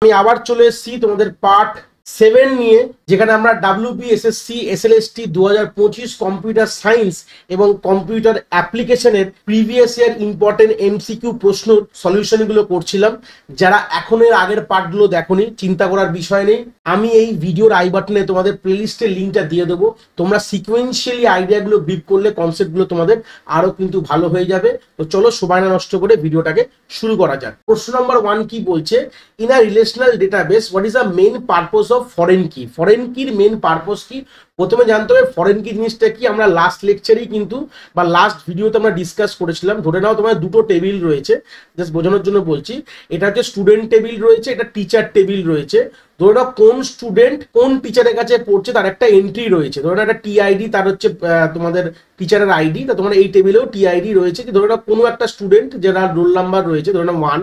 আমি আবার চলে এসেছি তোমাদের পার্ট 7 নিয়ে, যেখানে আমরা WBSSC SLST 2025 কম্পিউটার সায়েন্স এবং কম্পিউটার অ্যাপ্লিকেশনের প্রিভিয়াস ইয়ার ইম্পর্টেন্ট MCQ প্রশ্ন সলিউশনগুলো করছিলাম। যারা এখন এর আগের পার্টগুলো দেখোনি, চিন্তা করার বিষয় নেই, আমি এই ভিডিওর আই বাটনে তোমাদের প্লেলিস্টের লিঙ্কটা দিয়ে দেবো। তোমরা সিকোয়েন্সিয়ালি আইডিয়াগুলো বিপ করলে কনসেপ্টগুলো তোমাদের আরো কিন্তু ভালো হয়ে যাবে। তো চলো সময় না নষ্ট করে ভিডিওটাকে শুরু করা যাক। প্রশ্ন নাম্বার 1 কি বলছে, in a relational database what is the main purpose of foreign key. Foreign কির মেইন পারপোজ কি প্রথমে জানতে হবে। ফরেন কি জিনিসটা কি আমরা লাস্ট লেকচারেই কিন্তু বা লাস্ট ভিডিওতে আমরা ডিসকাস করেছিলাম। ধরে নাও তোমার দুটো টেবিল রয়েছে, জাস্ট বোঝানোর জন্য বলছি। এটা হচ্ছে স্টুডেন্ট টেবিল রয়েছে, এটা টিচার টেবিল রয়েছে। ধরে নাও কোন স্টুডেন্ট কোন টিচারের কাছে পড়ছে তার একটা এন্ট্রি রয়েছে। ধরে নাও একটা TID, তার হচ্ছে তোমাদের টিচারের আইডি। তা তোমার এই টেবিলেও TID রয়েছে। ধরে নাও কোনো একটা স্টুডেন্ট যারা রোল নাম্বার রয়েছে, ধরে নাও 1,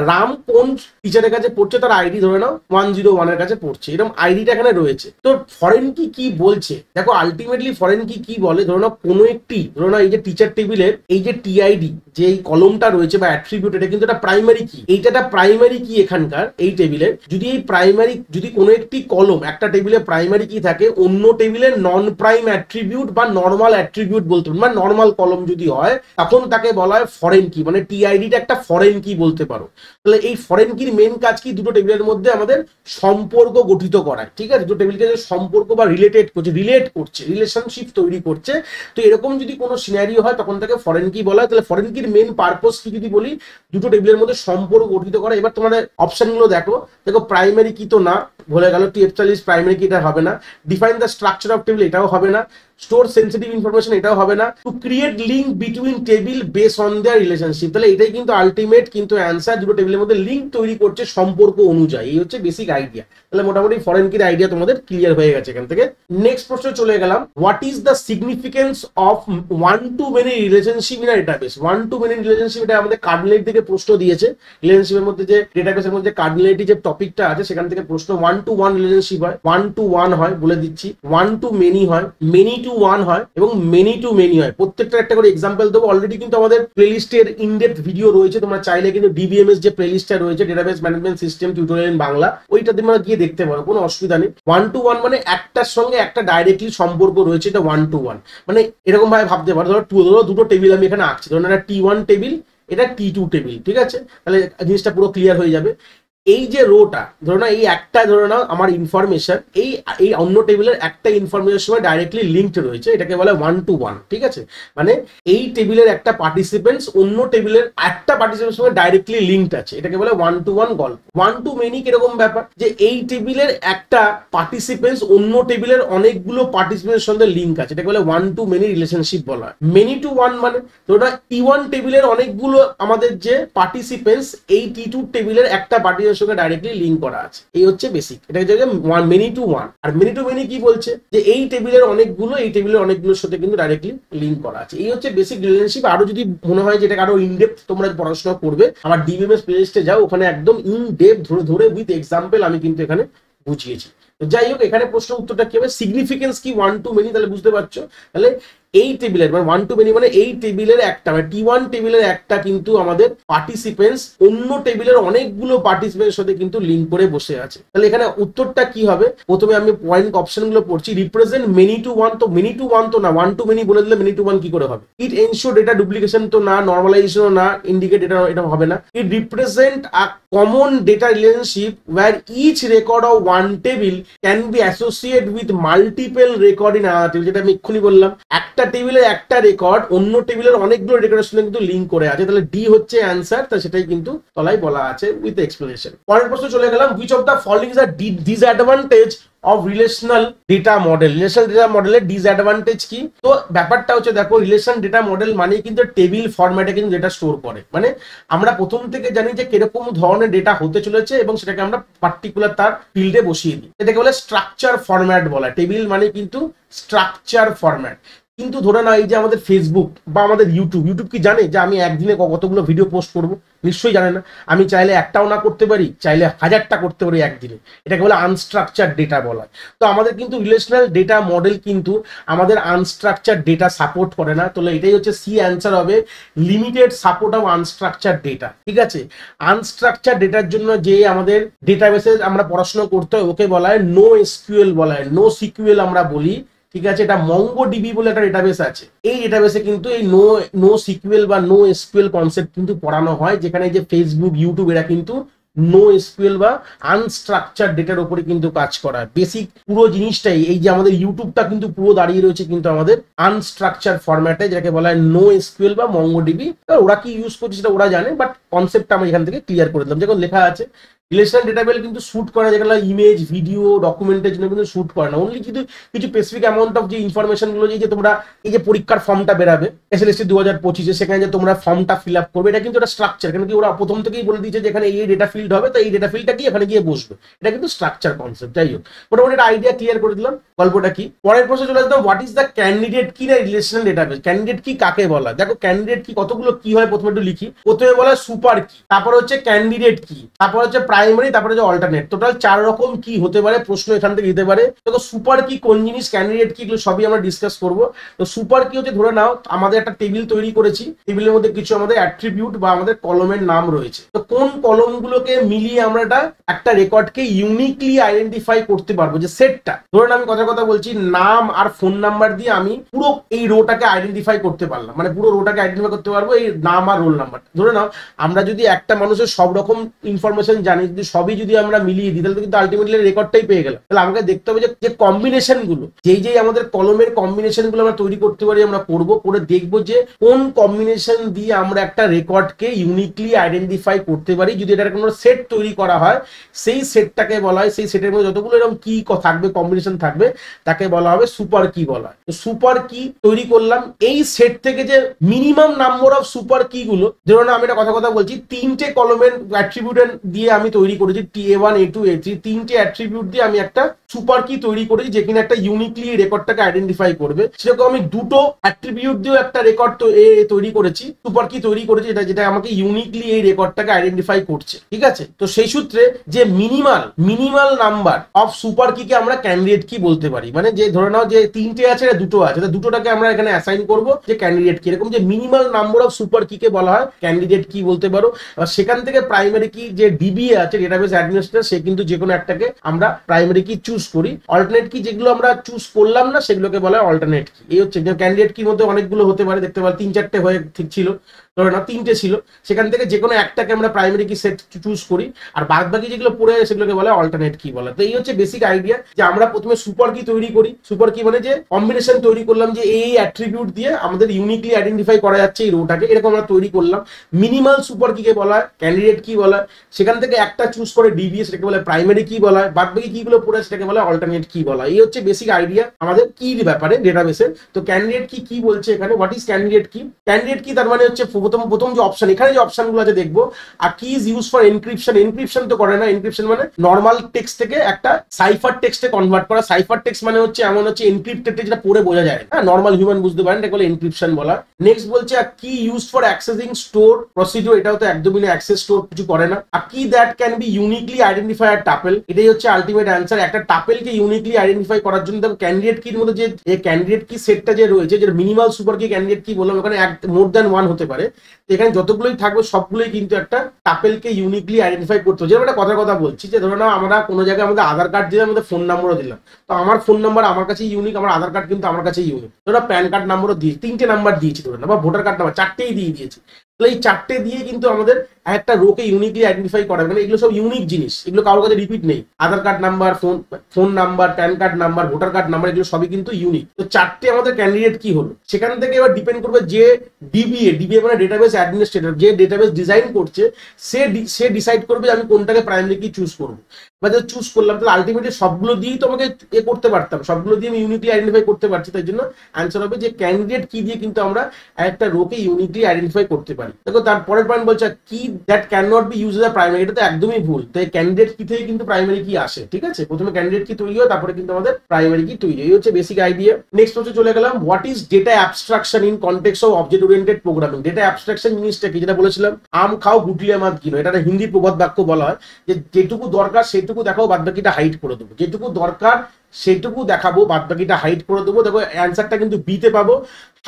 রাম কোন টিচারের কাছে পড়ছে তার আইডি ধরে নাও 101 এর কাছে পড়ছে, এরকম আইডিটা এখানে রয়েছে। তো ফরেন কি কি বলছে দেখো, আলটিমেটলি ফরেন কি কি বলে, ধরে নাও কোনো একটি, ধরে নাও এই যে টিচার টেবিলের এই যে TID যে এই কলমটা রয়েছে বা অ্যাট্রিবিউট, এটা কিন্তু একটা প্রাইমারি কি। এইটা একটা প্রাইমারি কি এখানকার এই টেবিলের। যদি এই প্রাইমারি, যদি কোনো একটি কলম একটা টেবিলে প্রাইমারি কি থাকে, অন্য টেবিলের নন প্রাইম অ্যাট্রিবিউট বা নর্মাল অ্যাট্রিবিউট বলতে পারো, মানে নর্মাল কলম যদি হয় তখন তাকে বলা হয় ফরেন কি, মানে TIDটা একটা ফরেন কি বলতে পারো। তাহলে এই ফরেন কির মেন কাজ কি, দুটো টেবিলের মধ্যে আমাদের সম্পর্ক গঠিত করায়, ঠিক আছে। দুটো টেবিলকে সম্পর্ক বা রিলেট করছে, রিলেশনশিপ তৈরি করছে। তো এরকম যদি কোনো সিনারিও হয় তখন তাকে ফরেন কি বলা হয়। তাহলে ফরেন কির মেন পারপোজ কি যদি বলি, দুটো টেবিলের মধ্যে সম্পর্ক গঠিত করা। এবার তোমাদের অপশনগুলো দেখো, প্রাইমারি কি তো না, ভুলে গেল। TF40 প্রাইমারি কি, এটা হবে না। Define the structure of table, এটাও হবে না। স্টোর সেন্সিটিভ ইনফরমেশন, এটাও হবে না। To create link between table base on their relationship, তাহলে এটাই কিন্তু আলটিমেট কিন্তু অ্যান্সার। দুটো টেবিলের মধ্যে লিঙ্ক তৈরি করছে সম্পর্ক অনুযায়ী, এই হচ্ছে বেসিক আইডিয়া। তাহলে মোটামুটি ফরেন কির আইডিয়া তোমাদের ক্লিয়ার হয়ে গেছে এখান থেকে। নেক্সট প্রশ্ন চলে গেলাম, what is the significance of one to many relationship in a database. One to many relationship, এটা আমাদের কার্ডিনালিটি থেকে প্রশ্ন দিয়েছে। রিলেশনশিপের মধ্যে যে ডেটাবেসের মধ্যে কার্ডিনালিটি যে টপিকটা আছে সেখান থেকে প্রশ্ন। 1 to 1 রিলেশনশিপ হয়, 1 to 1 হয়, বলে দিচ্ছি। 1 to many হয়, many to 1 হয় এবং many to many হয়। প্রত্যেকটা একটা করে এক্সাম্পল দেবো। অলরেডি কিন্তু আমাদের প্লেলিস্টের ইনডেপথ ভিডিও রয়েছে, তোমরা চাইলে কিন্তু DBMS যে প্লেলিস্টটা রয়েছে, database management system tutorial in Bangla, ওইটা তোমরা গিয়ে দেখতে পারো, কোনো অসুবিধা নেই। 1 to 1 মানে একটার সঙ্গে একটা ডাইরেক্টলি সম্পর্ক রয়েছে, এটা 1 to 1। মানে এরকম ভাবে ভাবতে পারো, ধরো দুটো টেবিল আমি এখানে আঁকছি, ধরো এটা T1 টেবিল, এটা T2 টেবিল, ঠিক আছে। তাহলে জিনিসটা পুরো ক্লিয়ার হয়ে যাবে। এই যে রোটা, ধরো না এই একটা, ধরো না আমার ইনফরমেশন এই অন্য টেবিলের একটা ইনফরমেশনের সঙ্গে ডাইরেক্টলি লিঙ্কড রয়েছে, এটাকে বলে 1 to 1, ঠিক আছে। মানে এই টেবিলের একটা পার্টিসিপেন্টস অন্য টেবিলের একটা পার্টিসিপেন্টের সঙ্গে ডাইরেক্টলি লিঙ্কড আছে, এটাকে বলে 1 to 1 গল্প। 1 to many কিরকম ব্যাপার, যে এই টেবিলের একটা পার্টিসিপেন্টস অন্য টেবিলের অনেকগুলো পার্টিসিপেন্টের সঙ্গে লিঙ্ক আছে, এটাকে বলে 1 to many রিলেশনশিপ বলা হয়। many to 1 মানে ধরো না T1 টেবিলের অনেকগুলো আমাদের যে পার্টিসিপেন্টস এই T2 টেবিলের একটা পার্টিসিপেন্টের সঙ্গে ডাইরেক্টলি লিঙ্ক করা আছে, এই হচ্ছে বেসিক। এটা হচ্ছে many to 1। R many to many কি বলছে, যে এই টেবিলের অনেকগুলো এই টেবিলের অনেকগুলোর সাথে কিন্তু ডাইরেক্টলি লিঙ্ক করা আছে, এই হচ্ছে বেসিক রিলেশনশিপ। আরো যদি মনে হয় যে এটা আরো ইনডেপথ তোমরা পড়াশোনা করবে, আমার DBMS প্লেলিস্টে যাও, ওখানে একদম ইনডেপথ ধরে ধরে উইথ এক্সাম্পল আমি কিন্তু এখানে বুঝিয়েছি। যাই হোক, এখানে প্রশ্ন উত্তরটা কি হবে, সিগনিফিকেন্স কি 1 to many, তাহলে বুঝতে পারছো। তাহলে এই টেবিলের মানে 1 to many মানে এই টেবিলের একটা, মানে T1 টেবিলের একটা কিন্তু আমাদের পার্টিসিপেন্টস অন্য টেবিলের অনেকগুলো পার্টিসিপেন্টের সাথে কিন্তু লিঙ্ক করে বসে আছে। তাহলে এখানে উত্তরটা কি হবে, প্রথমে আমি পয়েন্ট অপশনগুলো পড়ছি। রিপ্রেজেন্ট many to 1, তো many to 1 তো না, 1 to many বলে দিলে many to 1 কি করে হবে। ইট এনশিওর ডেটা ডুপ্লিকেশন তো না, নর্মালাইজেশনও না, ইন্ডিকেট এটা হবে না। It represent a common data relationship where each record of one table can be associate with multiple record in other table, যেটা আমি এক্ষুনি বললাম। একটা টেবিলের একটা রেকর্ড অন্য টেবিলের অনেকগুলো রেকর্ডের সঙ্গে কিন্তু লিঙ্ক করে আছে, তাহলে ডি হচ্ছে অ্যান্সার। তা সেটাই কিন্তু তলায় বলা আছে উইথ এক্সপ্লেনেশন। পরের প্রশ্ন চলে গেলাম, which of the following is a disadvantage of relational data model. Relational data মডেলের ডিসঅ্যাডভান্টেজ কি, তো ব্যাপারটা হচ্ছে দেখো, রিলেশন ডেটা মডেল মানে কিন্তু টেবিল ফরম্যাটে কিন্তু ডেটা স্টোর করে। মানে আমরা প্রথম থেকে জানি যে কিরকম ধরনের ডেটা হতে চলেছে এবং সেটাকে আমরা পার্টিকুলার তার ফিল্ডে বসিয়ে দিই, এটাকে বলে স্ট্রাকচার ফরম্যাট বলা। টেবিল মানে কিন্তু স্ট্রাকচার ফরম্যাট। কিন্তু ধরে না এই যে আমাদের ফেসবুক বা আমাদের ইউটিউব কি জানে যে আমি একদিনে কতগুলো ভিডিও পোস্ট করব? নিশ্চয়ই জানে না। আমি চাইলে একটাও না করতে পারি, চাইলে 1000টা করতে পারি একদিনে। এটাকে বলে আনস্ট্রাকচার ডেটা বলা হয়। তো আমাদের কিন্তু রিলেশনাল ডেটা মডেল কিন্তু আমাদের আনস্ট্রাকচার ডেটা সাপোর্ট করে না। তাহলে এটাই হচ্ছে সি অ্যান্সার হবে, limited support of unstructured data. ঠিক আছে, আনস্ট্রাকচার ডেটার জন্য যে আমাদের ডেটাবেসে আমরা পড়াশোনা করতে হয় ওকে বলা হয় নো এসকিউএল বলা হয়, নো সিকিউএল আমরা বলি। ঠিক আছে, এটা মঙ্গোডিবি বলে একটা ডেটাবেস আছে। এই ডেটাবেসে কিন্তু এই নো সিকিউএল বা নো এসকিউএল কনসেপ্ট কিন্তু পড়ানো হয়, যেখানে যে ফেসবুক ইউটিউব এরা কিন্তু নো এসকিউএল বা আনস্ট্রাকচার ডেটার উপরে কিন্তু কাজ করা। বেসিক পুরো জিনিসটাই এই যে আমাদের ইউটিউবটা কিন্তু পুরো দাঁড়িয়ে রয়েছে কিন্তু আমাদের আনস্ট্রাকচার ফরম্যাটে, যাকে বলা হয় নো এসকিউএল বা মঙ্গোডিবি। ওরা কি ইউজ করছে সেটা ওরা জানে, বাট কনসেপ্টটা আমি এখান থেকে ক্লিয়ার করে দিলাম। যেমন লেখা আছে রিলেশনাল ডেটাবেস কিন্তু শুট করে না, যেগুলো ইমেজ ভিডিও ডকুমেন্টের জন্য কিন্তু শুট করে না। অনলি কিন্তু কিছু স্পেসিফিক অ্যামাউন্ট অফ যে ইনফরমেশন গুলো যে তোমরা এই যে পরীক্ষার ফর্মটা বেরাবে এসএলএসটি 2025, সেখানে যে তোমরা ফর্মটা ফিল আপ করবে, এটা কিন্তু একটা স্ট্রাকচার। কেন কি ওরা প্রথম থেকেই বলে দিয়েছে যে এখানে এই ডেটা ফিল্ড হবে, তো এই ডেটা ফিল্ডটা কি এখানে গিয়ে বসবে। এটা কিন্তু স্ট্রাকচার কনসেপ্ট। যাই হোক, মোটামুটি একটা আইডিয়া ক্লিয়ার করে দিলাম গল্পটা কি। পরের প্রশ্নে চলে আসলাম, হোয়াট ইজ দ্য ক্যান্ডিডেট কি না রিলেশনাল ডেটাবেস। ক্যান্ডিডেট কি কাকে বলা? দেখো ক্যান্ডিডেট কি কতগুলো কি হয় প্রথমে একটু লিখি। প্রথমে বলা হয় সুপার কি, তারপর হচ্ছে ক্যান্ডিডেট কি, তারপর হচ্ছে প্রাইমারি, তারপরে হচ্ছে অল্টারনেট। টোটাল 4 রকম কি হতে পারে, প্রশ্ন এখান থেকে দিতে পারে। তো সুপার কি কোন জিনিস, ক্যান্ডিডেট কি, এগুলো সবই আমরা ডিসকাস করব। তো সুপার কি হচ্ছে, ধরে নাও আমাদের একটা টেবিল তৈরি করেছি, টেবিলের মধ্যে কিছু আমাদের অ্যাট্রিবিউট বা আমাদের কলমের নাম রয়েছে। তো কোন কলমগুলোকে মিলিয়ে আমরা একটা রেকর্ডকে ইউনিকলি আইডেন্টিফাই করতে পারবো, যে সেটটা। ধরুন আমি কথা বলছি, নাম আর ফোন নাম্বার দিয়ে আমি পুরো এই রোটাকে আইডেন্টিফাই করতে পারলাম, মানে পুরো রোটাকে আইডেন্টিফাই করতে পারবো এই নাম আর রোল নাম্বার। ধরে নাও আমরা যদি একটা মানুষের সব রকম ইনফরমেশন জানি, যদি সবই যদি আমরা মিলিয়ে দিই, তাহলে কিন্তু আলটিমেটলি রেকর্ডটাই পেয়ে গেলাম। তাহলে আমাকে দেখতে হবে যে কম্বিনেশন গুলো, যেই আমাদের কলমের কম্বিনেশন গুলো আমরা তৈরি করতে পারি, আমরা করবো, করে দেখবো যে কোন কম্বিনেশন দিয়ে আমরা একটা রেকর্ডকে ইউনিকলি আইডেন্টিফাই করতে পারি। যদি এটার কোনো সেট তৈরি করা হয়, সেই সেটটাকে বলা হয়, সেই সেটের মধ্যে যতগুলো এরকম কি থাকবে, কম্বিনেশন থাকবে, তাকে বলা হবে সুপার কি বলা হয়। সুপার কি তৈরি করলাম, এই সেট থেকে যে minimum number of super key গুলো, ধরুন আমি একটা কথা বলছি, 3টে কলমের অ্যাট্রিবিউট দিয়ে আমি তৈরি করেছি, A1 A2 A3, 3টে অ্যাট্রিবিউট দিয়ে আমি একটা সুপার কি তৈরি করেছি, যেখানে একটা ইউনিকলি রেকর্ডটাকে আইডেন্টিফাই করবে। সেরকম আমি দুটো অ্যাট্রিবিউট দিয়েও একটা রেকর্ড তৈরি করেছি, সুপার কি তৈরি করেছি, যেটা আমাকে ইউনিকলি এই রেকর্ডটাকে আইডেন্টিফাই করছে। ঠিক আছে, তো সেই সূত্রে যে minimal number of super key কে আমরা ক্যান্ডিডেট কি বলতে পারি। মানে যে ধরে নাও যে 3টে আছে, দুটো আছে, দুটোটাকে আমরা এখানে অ্যাসাইন করবো যে ক্যান্ডিডেট কি। এরকম যে minimal number of super key কে বলা হয় ক্যান্ডিডেট কি বলতে পারো। সেখান থেকে প্রাইমারি কি যে ডিবিএ আছে, ডেটাবেস অ্যাডমিনিস্ট্রেটর, সে কিন্তু যে কোনো একটাকে আমরা প্রাইমারি কি চুজ করি। অল্টারনেট কি যেগুলো আমরা চুজ করলাম না, সেগুলোকে বলা হয় অল্টারনেট কি। এই হচ্ছে ক্যান্ডিডেট কির মধ্যে অনেকগুলো হতে পারে, দেখতে পারে 3-4টে হয়ে ঠিক ছিল, ধরে না 3টে ছিল, সেখান থেকে যে কোনো একটাকে আমরা প্রাইমারি কি সেট চুজ করি, আর বাদ বাকি যেগুলো পড়ে আছে সেগুলোকে বলা হয় অল্টারনেট কি বলা। তো এই হচ্ছে বেসিক আইডিয়া, যে আমরা প্রথমে সুপার কি তৈরি করি। সুপার কি মানে যে কম্বিনেশন তৈরি করলাম, যে এই অ্যাট্রিবিউট দিয়ে আমাদের ইউনিকলি আইডেন্টিফাই করা যাচ্ছে এই রোটাকে, এরকম আমরা তৈরি করলাম। মিনিমাল সুপার কি কে বলা হয় ক্যান্ডিডেট কি বলা হয়। সেখান থেকে একটা চুজ করে ডিবিএ, সেটাকে বলে প্রাইমারি কি বলা হয়। বাদ বাকি কিগুলো পড়ে সেটাকে বলা হয় অল্টারনেট কি বলা হয়। এই হচ্ছে বেসিক আইডিয়া আমাদের কির ব্যাপারে ডেটাবেসের। তো ক্যান্ডিডেট কি বলছে এখানে, হোয়াট ইজ ক্যান্ডিডেট কি। ক্যান্ডিডেট কি তার মানে হচ্ছে প্রথম যে অপশন, এখানে যে অপশনগুলো আছে দেখবো, আর কি is use for encryption. Encryption তো করে না, এনক্রিপশন মানে নর্মাল টেক্সট থেকে একটা সাইফার টেক্সটে কনভার্ট করা। সাইফার টেক্সট মানে হচ্ছে এমন হচ্ছে এনক্রিপ্টেড, যেটা পড়ে বোঝা যায়, হ্যাঁ, নর্মাল হিউম্যান বুঝতে পারেন, এটা বলে এনক্রিপশন বলা। নেক্সট বলছে কি use for accessing store procedure, এটাও তো একদমই না, অ্যাক্সেস স্টোর কিছু করে না। আর কি that can be uniquely identify আর টাপেল, এটাই হচ্ছে আলটিমেট অ্যান্সার। একটা টাপেলকে ইউনিকলি আইডেন্টিফাই করার জন্য ক্যান্ডিডেট কির মধ্যে যে ক্যান্ডিডেট কি সেটটা যে রয়েছে, যে মিনিমাল সুপার কি ক্যান্ডিডেট কি বললাম, ওখানে মোর দ্যান ওয়ান হতে পারে। এখানে যতগুলোই থাকবে সবগুলোই কিন্তু একটা টাপেলকে ইউনিকলি আইডেন্টিফাই করতে হবে। যেরকম একটা কথা বলছি, যে ধরো না আমরা কোনো জায়গায় আমাদের আধার কার্ড দিলাম, আমাদের ফোন নাম্বারও দিলাম, তো আমার ফোন নাম্বার আমার কাছে ইউনিক, আমার আধার কার্ড কিন্তু আমার কাছে ইউনিক। ধরো প্যান কার্ড নাম্বারও দিয়ে 3টে নাম্বার দিয়েছি ধরে না, বা ভোটার কার্ড নাম্বার 4টেই দিয়ে দিয়েছি। তাহলে এই 4টে দিয়ে কিন্তু আমাদের একটা রোকে ইউনিকলি আইডেন্টিফাই করা, মানে এগুলো সব ইউনিক জিনিস, এগুলো কারোর কাছে রিপিট নেই। Aadhaar card number, phone number, PAN card number, voter card number, এগুলো সবই কিন্তু ইউনিক। তো 4টে আমাদের ক্যান্ডিডেট কি হলো, সেখান থেকে এবার ডিপেন্ড করবে যে ডিবিএ মানে ডেটাবেস অ্যাডমিনিস্ট্রেটর, যে ডেটাবেস ডিজাইন করছে, সে ডিসাইড করবে আমি কোনটাকে প্রাইমারি কি চুজ করবো। বা যে চুজ করলাম, তাহলে আলটিমেটলি সবগুলো দিয়েই তো আমাকে এ করতে পারতাম, সবগুলো দিয়ে আমি ইউনিকলি আইডেন্টিফাই করতে পারছি। তাই জন্য অ্যান্সার হবে যে ক্যান্ডিডেট কি দিয়ে কিন্তু আমরা একটা রোকে ইউনিকলি আইডেন্টিফাই করতে পারি। দেখো তার পরের পয়েন্ট বলছে কি that can not be use as a primary, এটা তো একদমই ভুল। তাই ক্যান্ডিডেট কি থেকে কিন্তু প্রাইমারি কি আসে, ঠিক আছে, প্রথমে ক্যান্ডিডেট কি তৈরি হয়, তারপরে কিন্তু আমাদের প্রাইমারি কি তৈরি। এই হচ্ছে বেসিক আইডিয়া। নেক্সট হচ্ছে চলে গেলাম, what is data abstraction in context of object oriented programming. Data abstraction জিনিসটা কি, যেটা বলেছিলাম আম খাও গুটলিয়ে মাত কিনো, এটা একটা হিন্দি প্রবাদ বাক্য বলা হয় যে যেটুকু দরকার সেটুকু দেখাও, বাদ বাকিটা হাইড করে দেবো। যেটুকু দরকার সেটুকু দেখাবো, বাদ বাকিটা হাইড করে দেবো। দেখো অ্যান্সারটা কিন্তু বিতে পাবো,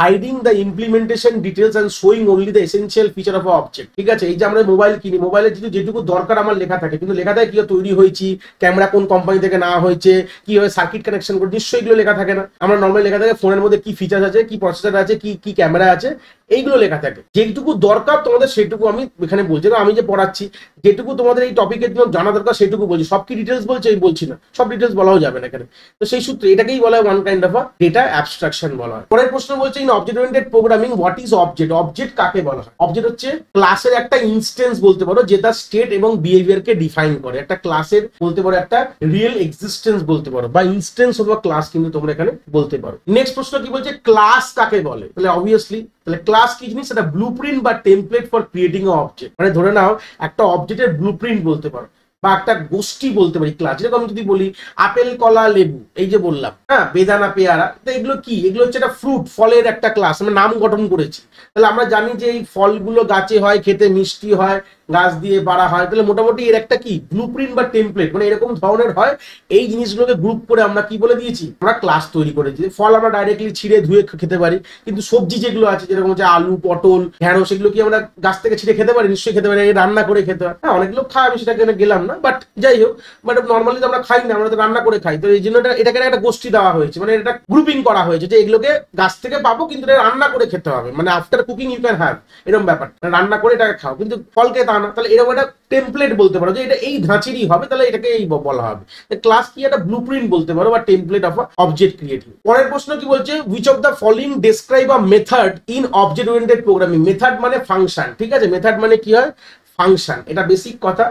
hiding the implementation details and showing only the essential feature of object. ঠিক আছে, এই যে আমরা মোবাইল কিনি, মোবাইলে যদি যেটুকু দরকার আমার লেখা থাকে, কিন্তু লেখা থাকে কি তৈরি হয়েছি, ক্যামেরা কোন কোম্পানি থেকে নেওয়া হয়েছে, কিভাবে সার্কিট কানেকশন করে, নিশ্চয়ই এগুলো লেখা থাকে না। আমরা নর্মালি লেখা থাকে ফোনের মধ্যে কি ফিচার আছে, কি প্রসেসর আছে, কি কি ক্যামেরা আছে, এইগুলো লেখা থাকে। যেটুকু দরকার তোমাদের সেটুকু আমি এখানে বলছি। আমি যে পড়াচ্ছি যেটুকু তোমাদের এই টপিকের জন্য জানা দরকার সেটুকু বলছি, সব কি ডিটেলস বলছি আমি বলছি না, সব ডিটেলস বলাও যাবে না এখানে। তো সেই সূত্রে এটাকেই বলা হয় one kind of data abstraction বলা হয়। পরের প্রশ্ন বলছে in object oriented programming what is object. Object কাকে বলা হয়? অবজেক্ট হচ্ছে ক্লাসের একটা ইনস্টেন্স বলতে পারো, যে তার স্টেট এবং বিহেভিয়ারকে ডিফাইন করে। একটা ক্লাসের বলতে পারো একটা রিয়েল এক্সিস্টেন্স বলতে পারো, বা ইনস্টেন্স অফ আ ক্লাস কিন্তু তোমরা এখানে বলতে পারো। নেক্সট প্রশ্ন কি বলছে, ক্লাস কাকে বলে? তাহলে অবভিয়াসলি তাহলে ক্লাস কি জিনিস, এটা ব্লুপ্রিন্ট বা template for creating a object. মানে ধরে নাও একটা অবজেক্টের ব্লুপ্রিন্ট বলতে পারো, বা একটা গোষ্ঠী বলতে পারি ক্লাস। যেরকম যদি বলি আপেল কলা লেবু, এই যে বললাম হ্যাঁ, বেদানা পেয়ারা, তো এগুলো কি, এগুলো হচ্ছে একটা ফ্রুট, ফলের একটা ক্লাস, আমরা নাম গঠন করেছি। তাহলে আমরা জানি যে এই ফলগুলো গাছে হয়, খেতে মিষ্টি হয়, গাছ দিয়ে বাড়া হয়। তাহলে মোটামুটি এর একটা কি ব্লুপ্রিন্ট বা টেমপ্লেট, মানে এরকম ধরনের হয়। এই জিনিসগুলোকে গ্রুপ করে আমরা কি বলে দিয়েছি, আমরা ক্লাস তৈরি করেছি। ফল আমরা ডাইরেক্টলি ছিঁড়ে ধুয়ে খেতে পারি, কিন্তু সবজি যেগুলো আছে যেরকম হচ্ছে আলু, পটল, ঢেঁড়স, সেগুলো কি আমরা গাছ থেকে ছিঁড়ে খেতে পারি? নিশ্চয়ই খেতে পারি, রান্না করে খেতে হয়। হ্যাঁ, অনেক লোক খায়, আমি সেটা গেলাম না, বাট যাই হোক, বাট নর্মালি তো আমরা খাই না, আমরা তো রান্না করে খাই। তো এই জন্য এটাকে একটা গোষ্ঠী দেওয়া হয়েছে, মানে এটা গ্রুপিং করা হয়েছে যে এগুলোকে গাছ থেকে পাবো, কিন্তু এটা রান্না করে খেতে হবে, মানে after cooking you can have, এরকম ব্যাপার, রান্না করে এটাকে খাও, কিন্তু ফলকে তা না। তাহলে এরকম একটা টেমপ্লেট বলতে পারো যে এটা এই ধাঁচেরই হবে, তাহলে এটাকে এই বলা হবে। ক্লাস কি একটা ব্লুপ্রিন্ট বলতে পারো, বা টেমপ্লেট অফ অবজেক্ট ক্রিয়েটিং। পরের প্রশ্ন কি বলছে, which of the following describe a method in object oriented programming. Method মানে ফাংশন, ঠিক আছে, মেথড মানে কি হয় ফাংশন, এটা বেসিক কথা।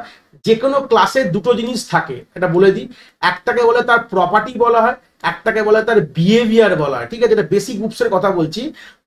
যে কোনো ক্লাসে দুটো জিনিস থাকে, এটা বলে দিই, একটাকে বলে তার প্রপার্টি বলা হয়, একটাকে বলে তার বিহেভিয়ার বলা হয়। ঠিক আছে, এটা বেসিক গ্রুপসের কথা বলছি।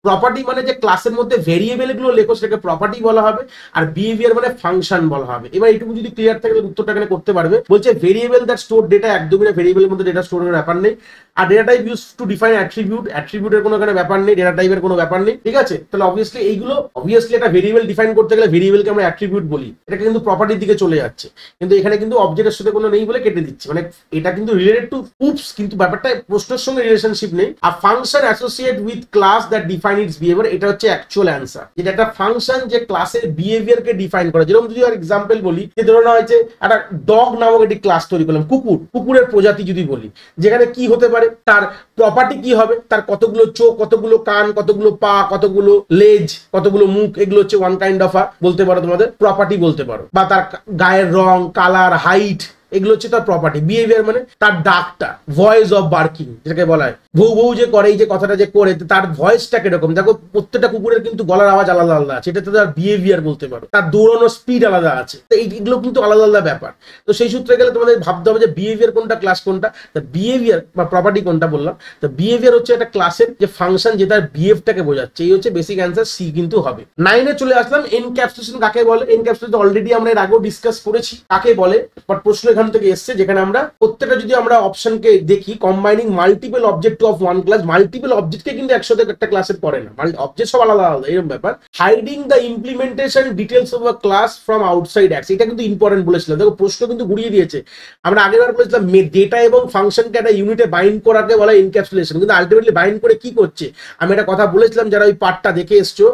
প্রপার্টি মানে যে ক্লাসের মধ্যে ভেরিয়েবল গুলো লেখো সেটাকে প্রপার্টি বলা হবে, আর বিহেভিয়ার মানে ফাংশন বলা হবে। এবার এইটুকু যদি ক্লিয়ার থাকে উত্তরটা এখানে করতে পারবে। বলছে ভেরিয়েবল দ্যাট স্টোর ডেটা, একদমই না, ভেরিয়েবলের মধ্যে ডেটা স্টোরের ব্যাপার নেই। আর data type use to define attribute, অ্যাট্রিবিউটের কোনো এখানে ব্যাপার নেই, ডেটা টাইপের কোনো ব্যাপার নেই। ঠিক আছে, তাহলে অবভিয়াসলি এইগুলো, অবভিয়াসলি একটা ভেরিয়েবল ডিফাইন করতে গেলে ভেরিয়েবলকে আমরা অ্যাট্রিবিউট বলি, এটা কিন্তু প্রপার্টির দিকে চলে যাচ্ছে, কিন্তু এখানে কিন্তু অবজেক্টের সাথে কোনো নেই বলে কেটে দিচ্ছে, মানে এটা কিন্তু রিলেটেড টু উপস, কিন্তু ব্যাপারটা প্রশ্নের সঙ্গে রিলেশনশিপ নেই। আর function associate with class that define its behaviour, এটা হচ্ছে অ্যাকচুয়াল অ্যান্সার। যেটা একটা ফাংশন যে ক্লাসের বিহেভিয়ারকে ডিফাইন করে। যেরকম যদি আর এক্সাম্পল বলি, যে ধরো না হয়েছে একটা ডগ নামক একটি ক্লাস তৈরি করলাম, কুকুর, কুকুরের প্রজাতি যদি বলি, যেখানে কি হতে পারে, তার প্রপার্টি কি হবে, তার কতগুলো চোখ, কতগুলো কান, কতগুলো পা, কতগুলো লেজ, কতগুলো মুখ, এগুলো হচ্ছে ওয়ান কাইন্ড অফ বলতে পারো তোমাদের প্রপার্টি বলতে পারো। বা তার গায়ের রং, কালার, হাইট, এগুলো হচ্ছে তার প্রপার্টি। বিহেভিয়ার মানে তার ডাকটা, ভয়েস অফ বার্কিং যেটাকে বলা হয়, ভৌ ভৌ যে করে, এই যে কথাটা যে করে, তার ভয়েসটা কিরকম। দেখো প্রত্যেকটা কুকুরের কিন্তু গলার আওয়াজ আলাদা আলাদা আছে, এটা তো তার বিহেভিয়ার বলতে পারো। তার দৌড়ানোর স্পিড আলাদা আছে, তো এইগুলো কিন্তু আলাদা আলাদা ব্যাপার। তো সেই সূত্রে গেলে তোমাদের ভাবতে হবে যে বিহেভিয়ার কোনটা, ক্লাস কোনটা। বিহেভিয়ার বা প্রপার্টি কোনটা বললাম, তো বিহেভিয়ার হচ্ছে একটা ক্লাসের যে ফাংশন, যে তার বিহেভটাকে বোঝাচ্ছে। এই হচ্ছে বেসিক অ্যান্সার, সি কিন্তু হবে। 9-এ চলে আসলাম, এনক্যাপসুলেশন কাকে বলে। এনক্যাপসুলেশন অলরেডি আমরা এর আগেও ডিসকাস করেছি কাকে বলে, বাট প্রশ্ন এখান থেকে এসছে, যেখানে আমরা প্রত্যেকটা যদি আমরা অপশনকে দেখি, combining multiple object of one class, multiple অবজেক্টকে কিন্তু একসাথে একটা ক্লাসে পড়ে না, অবজেক্ট সব আলাদা আলাদা, এরকম ব্যাপার। Hiding the implementation details of a class from outside access, এটা কিন্তু ইম্পর্টেন্ট বলেছিলাম। দেখো প্রশ্ন কিন্তু ঘুরিয়ে দিয়েছে। আমরা আগেরবার বলেছিলাম ডেটা এবং ফাংশনকে একটা ইউনিটে বাইন্ড করাকে বলা এনক্যাপসুলেশন, কিন্তু আলটিমেটলি বাইন্ড করে কি করছে, আমি একটা কথা বলেছিলাম, যারা ওই পার্টটা দেখে এসছো,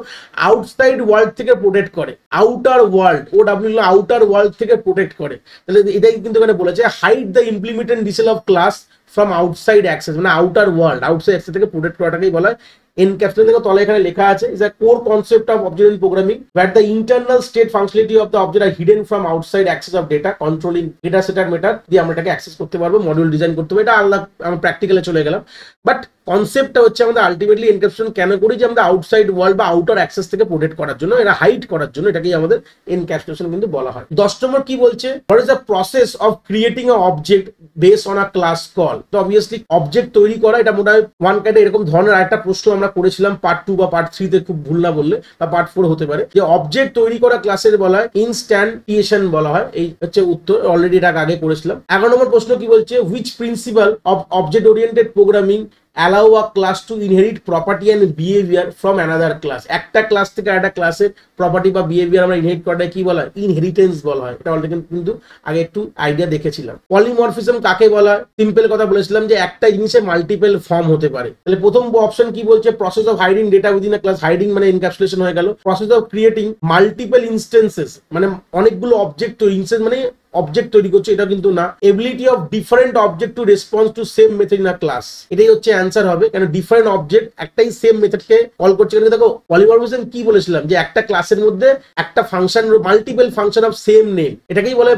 আউটসাইড ওয়ার্ল্ড থেকে প্রোটেক্ট করে, outer world, O W outer world থেকে প্রোটেক্ট করে। তাহলে এটাই কিন্তু এখানে বলেছে, hide the implemented detail of class from outside access, মানে আউটার ওয়ার্ল্ড, আউটসাইড অ্যাক্সেস থেকে প্রোটেক্ট করাটাকেই বলা হয় এনক্যাপসুলেশন। দেখো তলে এখানে লেখা আছে is a core concept of object programming where the internal state functionality of the object are hidden from outside access of data, controlling data set আর মেটার দিয়ে আমরা এটাকে অ্যাক্সেস করতে পারবো, মডিউল ডিজাইন করতে পারবো। এটা আলাদা, আমরা প্র্যাকটিক্যালে চলে গেলাম। বাট কনসেপ্টটা হচ্ছে আমাদের আলটিমেটলি এনক্রিপশন কেন করি, যে আমরা আউটসাইড ওয়ার্ল্ড বা আউটার অ্যাক্সেস থেকে প্রোটেক্ট করার জন্য, এটা হাইড করার জন্য, এটাকেই আমাদের এনক্যাপসুলেশন কিন্তু বলা হয়। 10 নম্বর কি বলছে, what is the process of creating a object based on a class call. তো অবভিয়াসলি অবজেক্ট তৈরি করা, এটা মোটামুটি ওয়ান কাইন্ড এরকম ধরনের আরেকটা প্রশ্ন আমরা করেছিলাম পার্ট 2 বা পার্ট 3 তে, খুব ভুল না বললে, বা পার্ট 4 হতে পারে, যে অবজেক্ট তৈরি করা ক্লাসের বলা হয় ইনস্ট্যান্টিয়েশন বলা হয়। এই হচ্ছে উত্তর, অলরেডি এটা আগে করেছিলাম। 11 নম্বর প্রশ্ন কি বলছে, which principal of object oriented programming allow a class to inherit property and behavior from another class। একটা ক্লাস থেকে একটা ক্লাসের প্রপার্টি বা বিহেভিয়ার আমরা ইনহেরিট করাটা কি বলা হয়, ইনহেরিটেন্স বলা হয়। এটা অলরেডি কিন্তু আগে একটু আইডিয়া দেখেছিলাম। পলিমরফিজম কাকে বলা হয়, সিম্পল কথা বলেছিলাম যে একটা জিনিসে মাল্টিপল ফর্ম হতে পারে। তাহলে প্রথম অপশন কি বলছে, process of hiding data within a class. Hiding মানে এনক্যাপসুলেশন হয়ে গেল। Process of creating multiple instances, মানে অনেকগুলো অবজেক্ট তৈরি, ইনস্টেন্স মানে অবজেক্ট তৈরি করছে, এটা কিন্তু না। Ability of different object to response to same method in a class, এটাই হচ্ছে অ্যান্সার হবে, কেন ডিফারেন্ট অবজেক্ট একটাই সেম মেথডকে কল করছে। কেন দেখো পলিমরফিজম কি বলেছিলাম, যে একটা ক্লাসের মধ্যে একটা function, multiple function of same name, এটাকেই বলে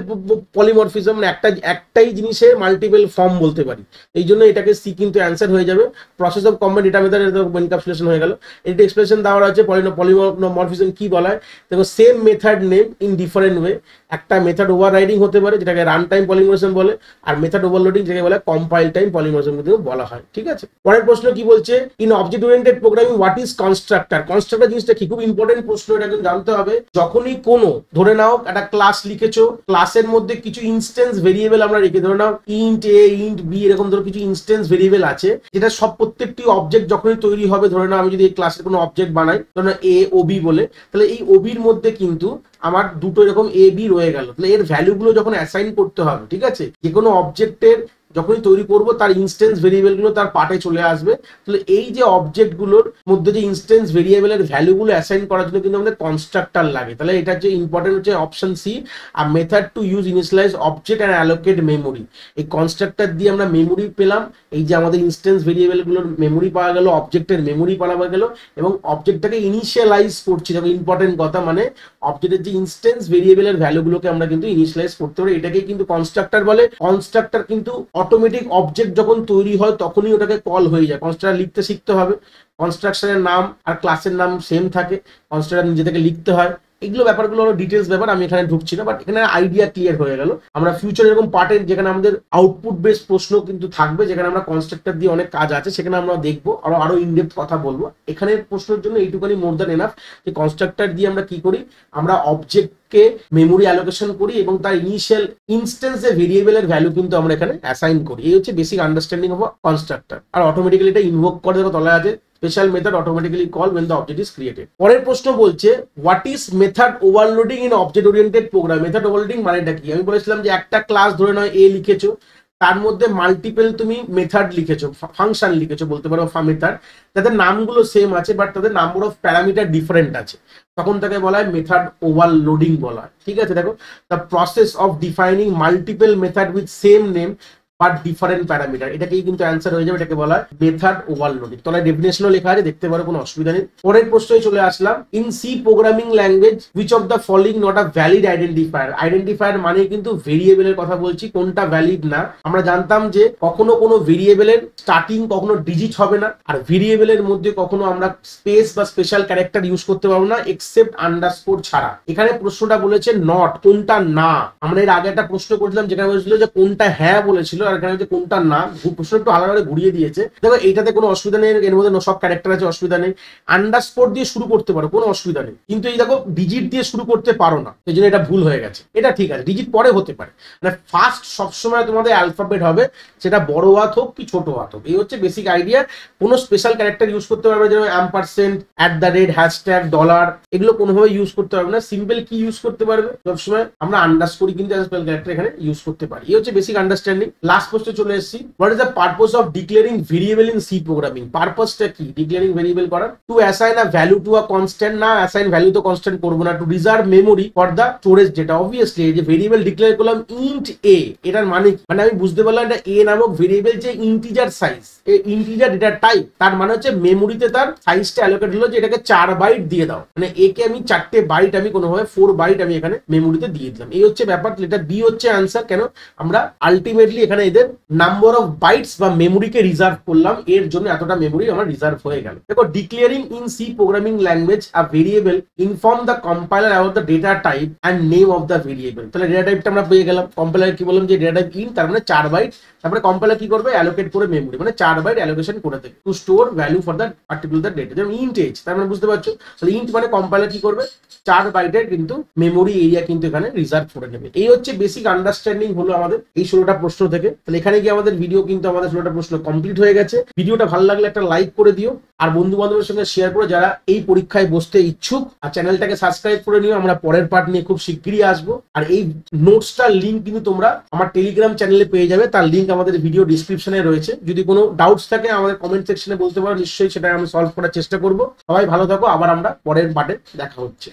পলিমরফিজম। মানে একটাই জিনিসে মাল্টিপল ফর্ম বলতে পারি, এই জন্য এটাকে সি কিন্তু অ্যান্সার হয়ে যাবে। Process of combined data method, encapsulation হয়ে গেল। এটা এক্সপ্রেশন দেওয়া আছে। পলিমরফিজম কি বলা হয়, দেখো same method name in different way. একটা মেথড ওভাররাইডিং হতে পারে, যেটাকে রান টাইম পলিমরফিজম বলে, আর মেথড ওভারলোডিং যেটাকে বলে কম্পাইল টাইম পলিমরফিজম কিন্তু বলা হয়। ঠিক আছে, পরের প্রশ্ন কি বলছে, in object oriented programming what is constructor. Constructor জিনিসটা কি, খুব ইম্পর্টেন্ট প্রশ্ন, এটা কিন্তু জানতে হবে। যখনই কোনো, ধরে নাও একটা ক্লাস লিখেছো, ক্লাসের মধ্যে কিছু ইনস্টেন্স ভেরিয়েবল আমরা রেখে, ধরে নাও ইন্ট এ, ইন্ট বি, এরকম ধরো কিছু ইনস্টেন্স ভেরিয়েবল আছে, যেটা সব প্রত্যেকটি অবজেক্ট যখনই তৈরি হবে, ধরে নাও আমি যদি এই ক্লাসের কোনো অবজেক্ট বানাই, ধরে নাও এ ও বি বলে, তাহলে এই ওবির মধ্যে কিন্তু আমার দুটো এরকম এ বি রয়ে গেল। তাহলে এর ভ্যালুগুলো যখন অ্যাসাইন করতে হবে, ঠিক আছে, যে কোনো অবজেক্টের যখনই তৈরি করব তার ইনস্টেন্স ভেরিয়েবল গুলো তার পার্টে চলে আসবে। তাহলে এই যে অবজেক্ট গুলোর মধ্যে যে ইনস্টেন্স ভেরিয়েবলের ভ্যালুগুলো অ্যাসাইন করার জন্য কিন্তু আমাদের কনস্ট্রাক্টর লাগে। তাহলে এটা যে ইম্পর্টেন্ট হচ্ছে অপশন সি, আর method to use initialize object and allocate memory. এই কনস্ট্রাক্টর দিয়ে আমরা মেমোরি পেলাম, এই যে আমাদের ইনস্টেন্স ভেরিয়েবল গুলোর মেমোরি পাওয়া গেল, অবজেক্টের মেমোরি পাওয়া গেল, এবং অবজেক্টটাকে ইনিশিয়ালাইজ করছি। দেখো ইম্পর্টেন্ট কথা, মানে অবজেক্টের যে ইনস্টেন্স ভেরিয়েবলের ভ্যালুগুলোকে আমরা কিন্তু ইনিশিয়ালাইজ করতে পারি, এটাকে কিন্তু কনস্ট্রাক্টর বলে। কনস্ট্রাক্টর কিন্তু অটোমেটিক অবজেক্ট যখন তৈরি হয় তখনই ওটাকে কল হয়ে যায়। কনস্ট্রাক্টর লিখতে শিখতে হবে, কনস্ট্রাকশনের নাম আর ক্লাসের নাম সেম থাকে, কনস্ট্রাক্টর নিজে থেকে লিখতে হয়। এগুলো ব্যাপারগুলো হলো ডিটেলস ব্যাপার, আমি এখানে ঢুকছি না, বাট এখানে আইডিয়া ক্লিয়ার হয়ে গেল। আমরা ফিউচার এরকম পার্টের যেখানে আমাদের আউটপুট বেস প্রশ্ন কিন্তু থাকবে, যেখানে আমরা কনস্ট্রাক্টর দিয়ে অনেক কাজ আছে, সেখানে আমরা দেখবো, আরো ইনডেপথ কথা বলবো। এখানে প্রশ্নের জন্য এইটুখানি মোর দ্যান এনাফ, যে কনস্ট্রাক্টর দিয়ে আমরা কি করি, আমরা অবজেক্টকে মেমোরি অ্যালোকেশন করি এবং তার ইনিশিয়াল ইনস্টেন্সে ভেরিয়েবলের ভ্যালু কিন্তু আমরা এখানে অ্যাসাইন করি। এই হচ্ছে বেসিক আন্ডারস্ট্যান্ডিং অফ কনস্ট্রাক্টর। আর অটোমেটিক্যালি এটা ইনভোক করে, দেখো তলায় আছে special method automatically call when the object is created। পরের প্রশ্ন বলছে what is method overloading in object oriented program. Method overloading মানেটা কি, আমি বলেছিলাম যে একটা ক্লাস ধরে নয় এ লিখেছো, তার মধ্যে মাল্টিপল তুমি মেথড লিখেছো, ফাংশন লিখেছো বলতে পারো, মেথড, তাদের নামগুলো সেম আছে বাট তাদের নাম্বার অফ প্যারামিটার ডিফারেন্ট আছে, তখন তাকে বলা হয় মেথড ওভারলোডিং বলা হয়। ঠিক আছে, দেখো the process of defining multiple method with same name but different parameter, এটাকেই কিন্তু অ্যান্সার হয়ে যাবে, এটাকে বলা হয় মেথড ওভারলোডিং। তাহলে ডেফিনেশনও লেখা আছে, দেখতে পারো, কোনো অসুবিধা নেই। পরের প্রশ্নে চলে আসলাম, in C programming language which of the following not a valid identifier. Identifier মানে কিন্তু ভেরিয়েবলের কথা বলছি, কোনটা ভ্যালিড না। আমরা জানতাম যে কখনো কোনো ভেরিয়েবলের স্টার্টিং কখনো ডিজিট হবে না, আর ভেরিয়েবলের মধ্যে কখনো আমরা স্পেস বা স্পেশাল ক্যারেক্টার ইউজ করতে পারবো না এক্সেপ্ট আন্ডারস্কোর ছাড়া। এখানে প্রশ্নটা বলেছে নট, কোনটা না। আমরা এর আগে একটা প্রশ্ন করেছিলাম যেখানে বলেছিল যে কোনটা হ্যাঁ বলেছিল, আর এখানে হচ্ছে কোনটা না। প্রশ্ন একটু আলাদা করে ঘুরিয়ে দিয়েছে। দেখো এইটাতে কোনো অসুবিধা নেই, এর মধ্যে সব ক্যারেক্টার আছে, অসুবিধা নেই। আন্ডারস্কোর দিয়ে শুরু করতে পারো, কোনো অসুবিধা নেই, কিন্তু এই দেখো ডিজিট দিয়ে শুরু করতে পারো না, এই জন্য এটা ভুল হয়ে গেছে। এটা ঠিক আছে, ডিজিট পরে হতে পারে, মানে ফার্স্ট সবসময় তোমাদের অ্যালফাবেট হবে, সেটা বড় হাত হোক কি ছোট হাত হোক। এই হচ্ছে বেসিক আইডিয়া। কোনো স্পেশাল ক্যারেক্টার ইউজ করতে পারবে, যেমন অ্যাম্পারসেন্ট, @, হ্যাশট্যাগ, $, এগুলো কোনোভাবে ইউজ করতে পারবে না। সিম্পল কি ইউজ করতে পারবে, সবসময় আমরা আন্ডারস্কোরই কিন্তু স্পেশাল ক্যারেক্টার এখানে ইউজ করতে পারি। এই হচ্ছে বেসিক আন্ডারস্ট্যান্ডিং। লাস্ট লাস্ট প্রশ্নে চলে এসেছি, what is the purpose of declaring variable in C programming? পারপোজটা কি ডিক্লেয়ারিং ভেরিয়েবল করার? To assign a value to a constant, না অ্যাসাইন ভ্যালু তো কনস্ট্যান্ট করবো না, to reserve memory for the storage data. Obviously এই যে ভেরিয়েবল ডিক্লেয়ার করলাম ইন্ট এ, এটার মানে কি? মানে আমি বুঝতে পারলাম এটা এ নামক ভেরিয়েবল যে ইন্টিজার সাইজ, এই ইন্টিজার ডেটা টাইপ, তার মানে হচ্ছে মেমোরিতে তার সাইজটা অ্যালোকেট হলো যে এটাকে 4 বাইট দিয়ে দাও, মানে এ কে আমি 4টে বাইট আমি কোনোভাবে 4 বাইট আমি এখানে মেমোরিতে দিয়ে দিলাম। এই হচ্ছে ব্যাপার। এটা বি হচ্ছে আনসার। কেন? আমরা আলটিমেটলি এখানে এদের নাম্বার অফ বাইটস বা মেমোরিকে রিজার্ভ করলাম, এর জন্য এতটা মেমোরি আমার রিজার্ভ হয়ে গেল। দেখো, declaring in C programming language a variable inform the compiler about the data type and name of the variable. তাহলে ডেটা টাইপটা আমরা পেয়ে গেলাম। কম্পাইলার কি বললাম যে ডেটা টাইপ ইন, তার মানে 4 বাইট। তারপরে কম্পাইলার কি করবে? অ্যালোকেট করে মেমোরি, মানে 4 বাইট অ্যালোকেশন করে দেবে two store value for the particular data. যেমন ইন্ট এজ, তার মানে বুঝতে পারছো? তাহলে ইন্ট মানে কম্পাইলার কি করবে? 4 বাইটের কিন্তু মেমোরি এরিয়া কিন্তু এখানে রিজার্ভ করে নেবে। এই হচ্ছে বেসিক আন্ডারস্ট্যান্ডিং হলো আমাদের এই 16টা প্রশ্ন থেকে। তাহলে এখানে গিয়ে আমাদের ভিডিও কিন্তু আমাদের 16টা প্রশ্ন কমপ্লিট হয়ে গেছে। ভিডিওটা ভালো লাগলে একটা লাইক করে দিও, আর বন্ধু বান্ধবের সঙ্গে শেয়ার করে যারা এই পরীক্ষায় বসতে ইচ্ছুক, আর চ্যানেলটাকে সাবস্ক্রাইব করে নিও। আমরা পরের পার্ট নিয়ে খুব শিগগিরই আসবো। আর এই নোটসটার লিঙ্ক কিন্তু তোমরা আমার টেলিগ্রাম চ্যানেলে পেয়ে যাবে, তার লিঙ্ক আমাদের ভিডিও ডিসক্রিপশনে রয়েছে। যদি কোনো ডাউটস থাকে আমাদের কমেন্ট সেকশনে বলতে পারো, নিশ্চয়ই সেটা আমি সলভ করার চেষ্টা করবো। সবাই ভালো থাকো, আবার আমরা পরের পার্টে দেখা হচ্ছে।